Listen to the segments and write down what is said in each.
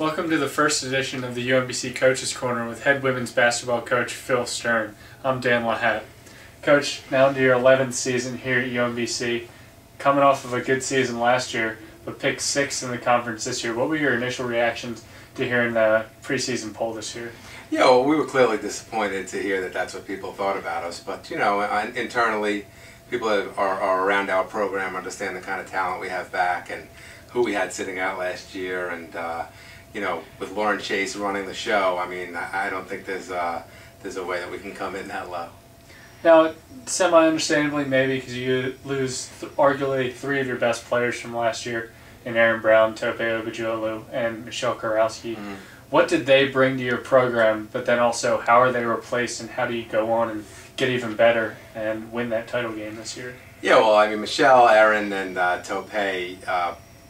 Welcome to the first edition of the UMBC Coaches Corner with head women's basketball coach Phil Stern. I'm Dan LaHatte. Coach, now into your 11th season here at UMBC, coming off of a good season last year, but picked 6th in the conference this year. What were your initial reactions to hearing the preseason poll this year? Yeah, well, we were clearly disappointed to hear that that's what people thought about us. But, you know, internally, people that are around our program understand the kind of talent we have back and who we had sitting out last year. And, you know, with Lauren Chase running the show, I mean, I don't think there's a way that we can come in that low. Now, semi-understandably, maybe because you lose arguably 3 of your best players from last year in Aaron Brown, Tope Obajuolu, and Michelle Kurowski. Mm-hmm. What did they bring to your program, but then also how are they replaced and how do you go on and get even better and win that title game this year? Yeah, well, I mean, Michelle, Aaron, and Tope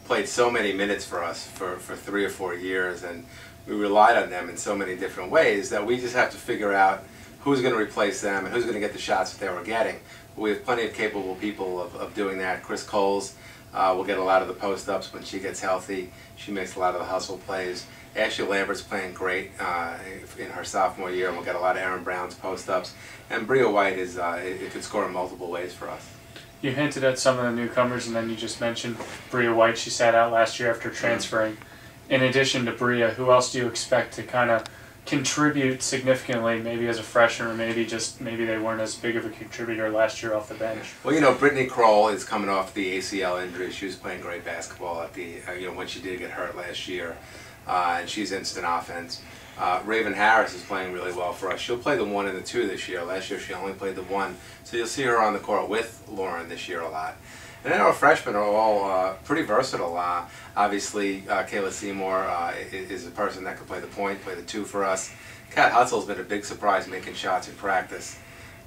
played so many minutes for us for 3 or 4 years, and we relied on them in so many different ways that we just have to figure out who's going to replace them and who's going to get the shots that they were getting. We have plenty of capable people of doing that. Chris Coles will get a lot of the post-ups when she gets healthy. She makes a lot of the hustle plays. Ashley Lambert's playing great in her sophomore year, and we'll get a lot of Aaron Brown's post-ups. And Bria White it could score in multiple ways for us. You hinted at some of the newcomers, and then you just mentioned Bria White. She sat out last year after transferring. In addition to Bria, who else do you expect to kind of contribute significantly, maybe as a freshman, or maybe they weren't as big of a contributor last year off the bench? Well, you know, Brittany Kroll is coming off the ACL injury. She was playing great basketball at the when she did get hurt last year, and she's instant offense. Raven Harris is playing really well for us. She'll play the 1 and the 2 this year. Last year she only played the 1, so you'll see her on the court with Lauren this year a lot. And then our freshmen are all pretty versatile. Obviously, Kayla Seymour is a person that can play the point, play the 2 for us. Kat Hutzel's been a big surprise making shots in practice.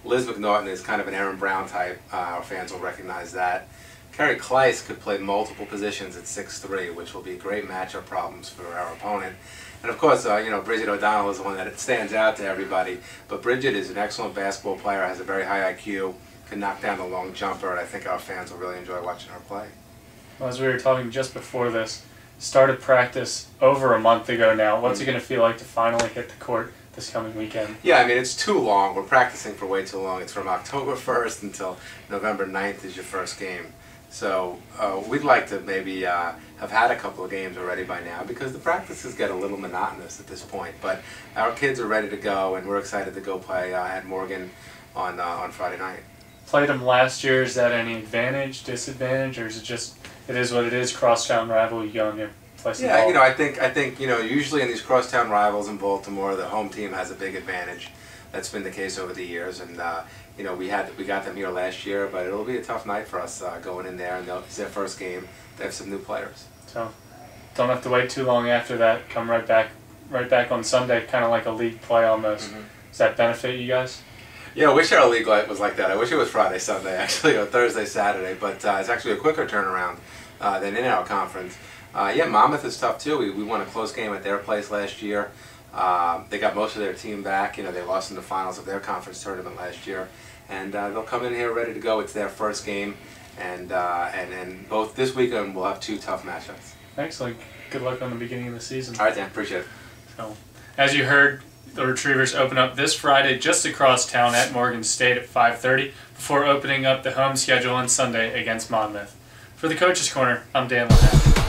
Liz McNaughton is kind of an Aaron Brown type. Our fans will recognize that. Carrie Kleiss could play multiple positions at 6'3", which will be great matchup problems for our opponent. And of course, you know, Bridget O'Donnell is the one that stands out to everybody. But Bridget is an excellent basketball player, has a very high IQ, can knock down the long jumper, and I think our fans will really enjoy watching her play. Well, as we were talking just before this, started practice over a month ago now. What's it going to feel like to finally hit the court this coming weekend? Yeah, I mean, it's too long. We're practicing for way too long. It's from October 1st until November 9th is your first game. So we'd like to maybe have had a couple of games already by now because the practices get a little monotonous at this point. But our kids are ready to go, and we're excited to go play at Morgan on Friday night. Played them last year. Is that any advantage, disadvantage, or is it just it is what it is? Crosstown rival, you go in there, play some ball. Yeah, you know, I think you know, usually in these crosstown rivals in Baltimore, the home team has a big advantage. That's been the case over the years, and you know, we got them here last year, but it'll be a tough night for us going in there, and it's their first game. They have some new players. So don't have to wait too long after that. Come right back on Sunday, kind of like a league play almost. Mm-hmm. Does that benefit you guys? Yeah, I wish our league was like that. I wish it was Friday, Sunday, actually, or Thursday, Saturday, but it's actually a quicker turnaround than in our conference. Yeah, Monmouth is tough too. We won a close game at their place last year. They got most of their team back. You know, they lost in the finals of their conference tournament last year, and they'll come in here ready to go. It's their first game, and both this weekend we'll have 2 tough matchups. Excellent. Good luck on the beginning of the season. All right, Dan. Appreciate it. So, as you heard, the Retrievers open up this Friday just across town at Morgan State at 5:30 before opening up the home schedule on Sunday against Monmouth. For the Coaches Corner, I'm Dan LaHatte.